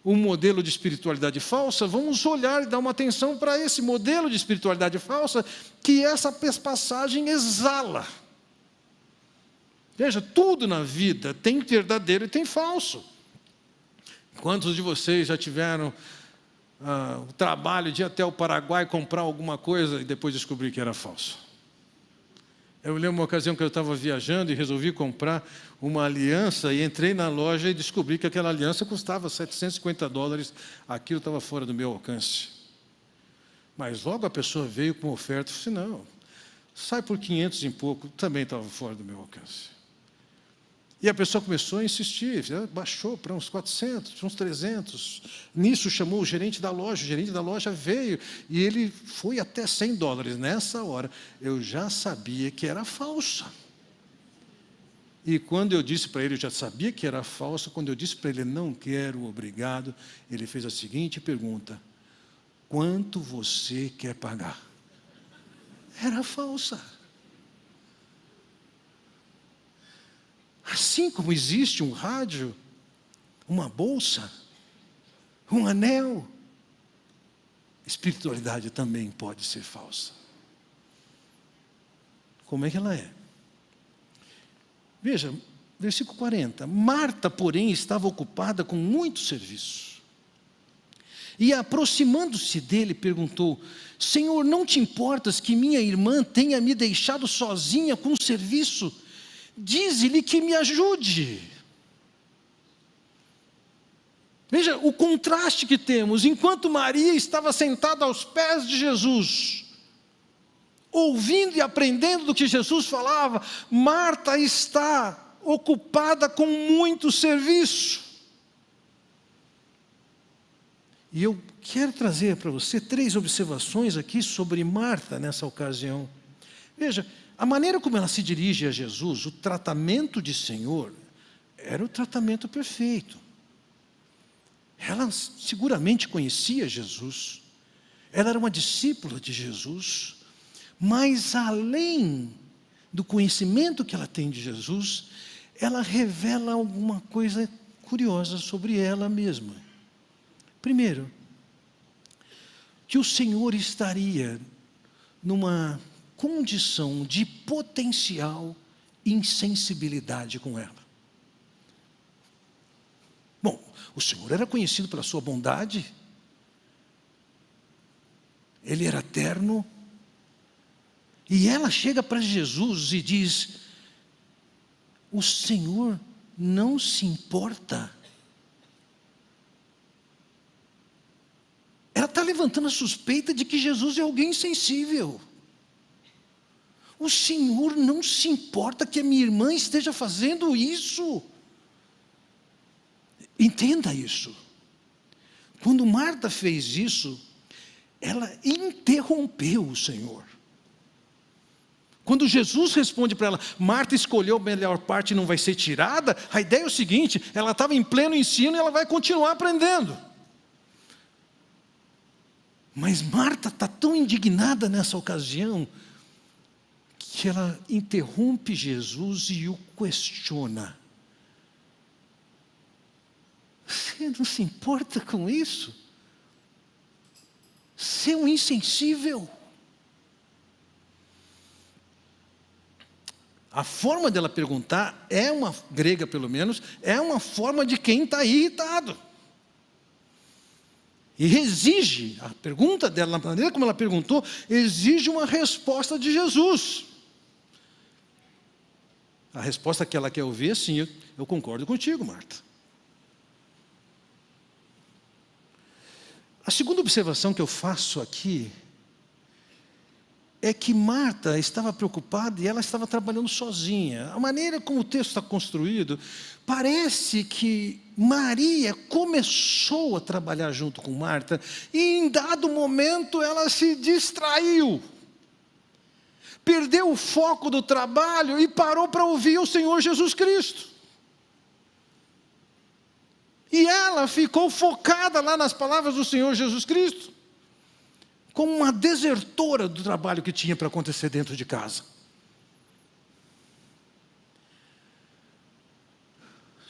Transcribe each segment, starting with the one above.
um modelo de espiritualidade falsa, vamos olhar e dar uma atenção para esse modelo de espiritualidade falsa que essa passagem exala. Veja, tudo na vida tem verdadeiro e tem falso. Quantos de vocês já tiveram o trabalho de ir até o Paraguai comprar alguma coisa e depois descobrir que era falso? Eu lembro uma ocasião que eu estava viajando e resolvi comprar uma aliança e entrei na loja e descobri que aquela aliança custava $750. Aquilo estava fora do meu alcance. Mas logo a pessoa veio com uma oferta e disse, não, sai por 500 e pouco, também estava fora do meu alcance. E a pessoa começou a insistir, baixou para uns 400, uns 300. Nisso chamou o gerente da loja veio e ele foi até $100. Nessa hora, eu já sabia que era falsa. E quando eu disse para ele, eu já sabia que era falsa, quando eu disse para ele, não quero, obrigado, ele fez a seguinte pergunta, quanto você quer pagar? Era falsa. Assim como existe um rádio, uma bolsa, um anel, espiritualidade também pode ser falsa. Como é que ela é? Veja, versículo 40. Marta, porém, estava ocupada com muito serviço. E aproximando-se dele, perguntou, Senhor, não te importas que minha irmã tenha me deixado sozinha com o serviço? Dize-lhe que me ajude. Veja o contraste que temos. Enquanto Maria estava sentada aos pés de Jesus, ouvindo e aprendendo do que Jesus falava, Marta está ocupada com muito serviço. E eu quero trazer para você 3 observações aqui sobre Marta nessa ocasião. Veja, a maneira como ela se dirige a Jesus, o tratamento de Senhor, era o tratamento perfeito. Ela seguramente conhecia Jesus, ela era uma discípula de Jesus, mas além do conhecimento que ela tem de Jesus, ela revela alguma coisa curiosa sobre ela mesma. Primeiro, que o Senhor estaria numa condição de potencial insensibilidade com ela. Bom, o Senhor era conhecido pela sua bondade, Ele era terno, e ela chega para Jesus e diz, o Senhor não se importa. Ela está levantando a suspeita de que Jesus é alguém insensível. O Senhor não se importa que a minha irmã esteja fazendo isso. Entenda isso. Quando Marta fez isso, ela interrompeu o Senhor. Quando Jesus responde para ela, Marta escolheu a melhor parte e não vai ser tirada, a ideia é o seguinte, ela estava em pleno ensino e ela vai continuar aprendendo. Mas Marta está tão indignada nessa ocasião, que ela interrompe Jesus e o questiona. Você não se importa com isso? Você é um insensível. A forma dela perguntar é uma, grega pelo menos, é uma forma de quem está irritado. E exige, a pergunta dela, a maneira como ela perguntou, exige uma resposta de Jesus. A resposta que ela quer ouvir é sim, eu concordo contigo, Marta. A segunda observação que eu faço aqui é que Marta estava preocupada e ela estava trabalhando sozinha. A maneira como o texto está construído, parece que Maria começou a trabalhar junto com Marta e em dado momento ela se distraiu. Perdeu o foco do trabalho e parou para ouvir o Senhor Jesus Cristo. E ela ficou focada lá nas palavras do Senhor Jesus Cristo, como uma desertora do trabalho que tinha para acontecer dentro de casa.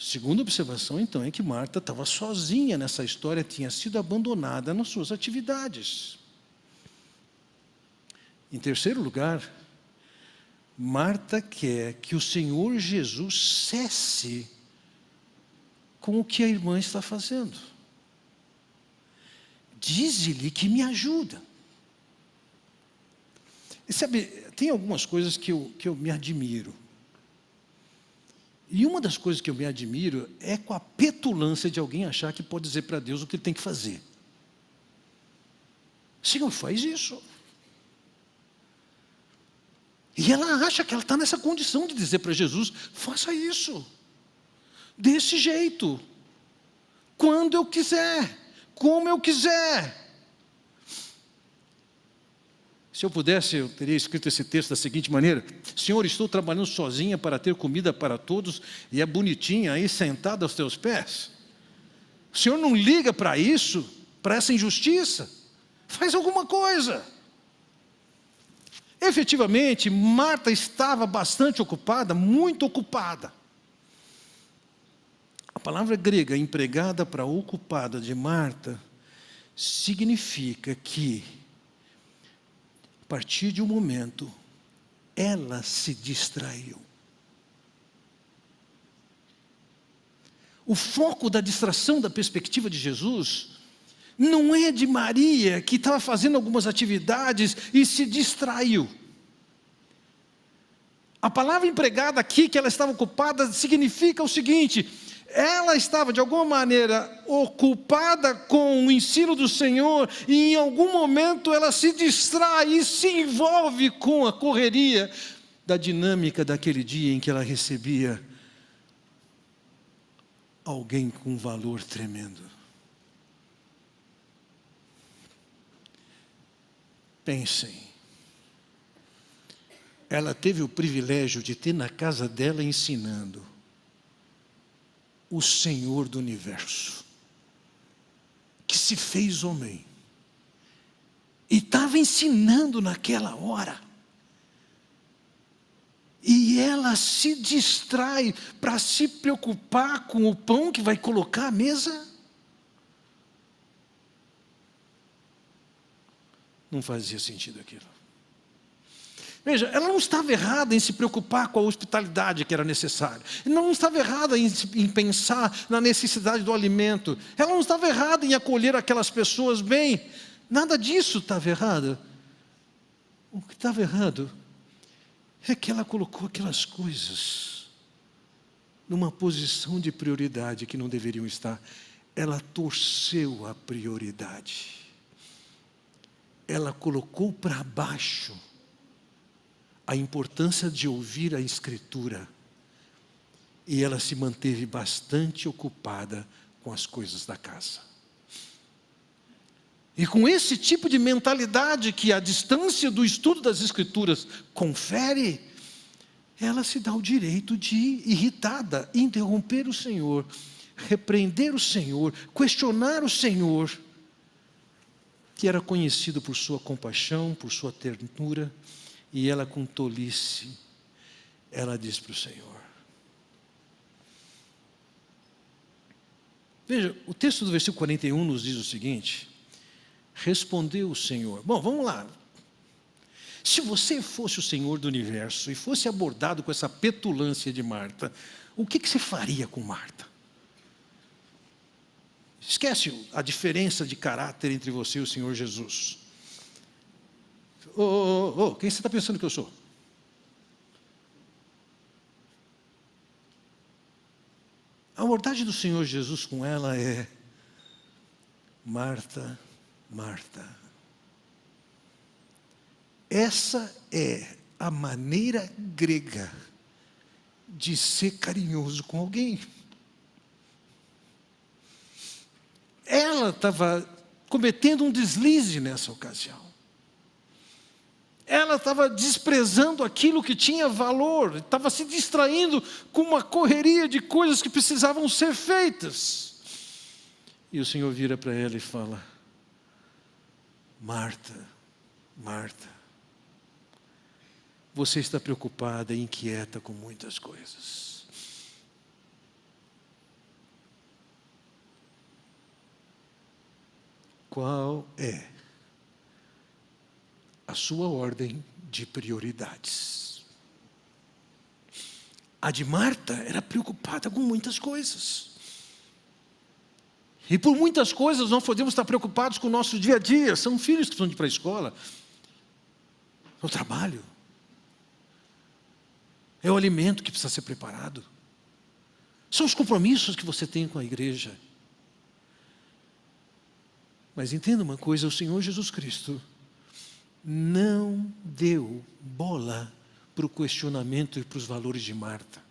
Segunda observação, então, é que Marta estava sozinha nessa história, tinha sido abandonada nas suas atividades. Em terceiro lugar, Marta quer que o Senhor Jesus cesse com o que a irmã está fazendo. Dize-lhe que me ajuda. E sabe, tem algumas coisas que eu me admiro. E uma das coisas que eu me admiro é com a petulância de alguém achar que pode dizer para Deus o que ele tem que fazer. Senhor, faz isso. E ela acha que ela está nessa condição de dizer para Jesus, faça isso. Desse jeito. Quando eu quiser. Como eu quiser. Se eu pudesse, eu teria escrito esse texto da seguinte maneira: Senhor, estou trabalhando sozinha para ter comida para todos e é bonitinha aí sentada aos teus pés. O Senhor não liga para isso, para essa injustiça? Faz alguma coisa. Efetivamente, Marta estava bastante ocupada, muito ocupada. A palavra grega empregada para ocupada de Marta significa que, a partir de um momento, ela se distraiu. O foco da distração da perspectiva de Jesus não é de Maria, que estava fazendo algumas atividades e se distraiu. A palavra empregada aqui, que ela estava ocupada, significa o seguinte: ela estava de alguma maneira ocupada com o ensino do Senhor e em algum momento ela se distrai e se envolve com a correria da dinâmica daquele dia em que ela recebia alguém com valor tremendo. Pensem, ela teve o privilégio de ter na casa dela ensinando o Senhor do universo, que se fez homem, e estava ensinando naquela hora, e ela se distrai para se preocupar com o pão que vai colocar à mesa. Não fazia sentido aquilo. Veja, ela não estava errada em se preocupar com a hospitalidade que era necessária. Não estava errada em pensar na necessidade do alimento. Ela não estava errada em acolher aquelas pessoas bem. Nada disso estava errado. O que estava errado é que ela colocou aquelas coisas numa posição de prioridade que não deveriam estar. Ela torceu a prioridade. Ela colocou para baixo a importância de ouvir a Escritura, e ela se manteve bastante ocupada com as coisas da casa. E com esse tipo de mentalidade que a distância do estudo das Escrituras confere, ela se dá o direito de, irritada, interromper o Senhor, repreender o Senhor, questionar o Senhor, que era conhecido por sua compaixão, por sua ternura. E ela, com tolice, ela diz para o Senhor. Veja, o texto do versículo 41 nos diz o seguinte: respondeu o Senhor. Bom, vamos lá. Se você fosse o Senhor do universo e fosse abordado com essa petulância de Marta, o que você faria com Marta? Esquece a diferença de caráter entre você e o Senhor Jesus. Quem você está pensando que eu sou? A abordagem do Senhor Jesus com ela é: Marta, Marta. Essa é a maneira grega de ser carinhoso com alguém. Ela estava cometendo um deslize nessa ocasião. Ela estava desprezando aquilo que tinha valor, estava se distraindo com uma correria de coisas que precisavam ser feitas. E o Senhor vira para ela e fala: Marta, Marta, você está preocupada e inquieta com muitas coisas. Qual é a sua ordem de prioridades? A de Marta era preocupada com muitas coisas. E por muitas coisas nós podemos estar preocupados com o nosso dia a dia. São filhos que estão indo para a escola. É o trabalho. É o alimento que precisa ser preparado. São os compromissos que você tem com a igreja. Mas entenda uma coisa, o Senhor Jesus Cristo não deu bola para o questionamento e para os valores de Marta.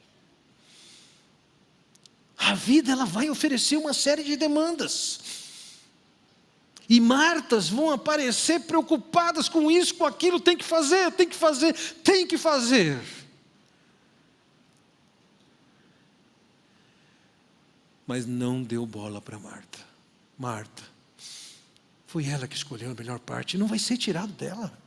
A vida, ela vai oferecer uma série de demandas. E Martas vão aparecer preocupadas com isso, com aquilo, tem que fazer, tem que fazer, tem que fazer. Mas não deu bola para Marta. Marta, foi ela que escolheu a melhor parte, não vai ser tirado dela.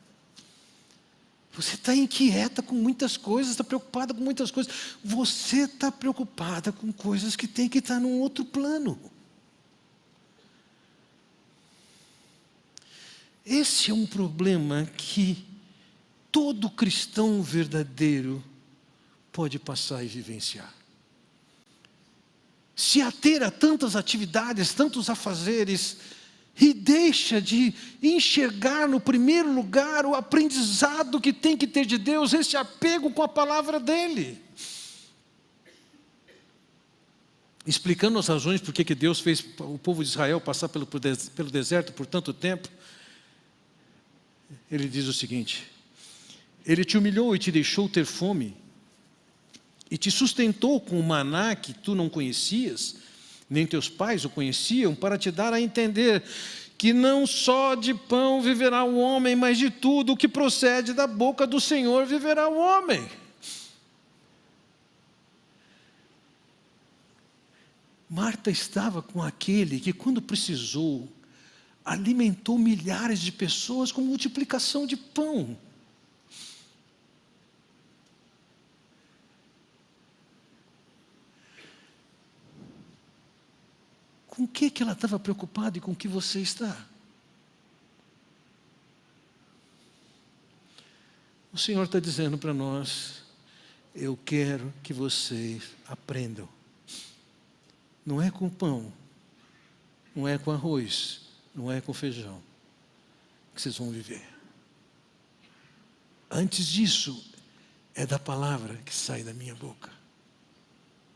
Você está inquieta com muitas coisas, está preocupada com muitas coisas. Você está preocupada com coisas que tem que estar num outro plano. Esse é um problema que todo cristão verdadeiro pode passar e vivenciar. Se ater a tantas atividades, tantos afazeres, e deixa de enxergar no primeiro lugar o aprendizado que tem que ter de Deus, esse apego com a palavra dEle. Explicando as razões por que Deus fez o povo de Israel passar pelo deserto por tanto tempo, Ele diz o seguinte: Ele te humilhou e te deixou ter fome, e te sustentou com o maná que tu não conhecias, nem teus pais o conheciam, para te dar a entender que não só de pão viverá o homem, mas de tudo o que procede da boca do Senhor viverá o homem. Marta estava com aquele que, quando precisou, alimentou milhares de pessoas com multiplicação de pão. Com o que ela estava preocupada e com o que você está? O Senhor está dizendo para nós: eu quero que vocês aprendam. Não é com pão, não é com arroz, não é com feijão que vocês vão viver. Antes disso, é da palavra que sai da minha boca.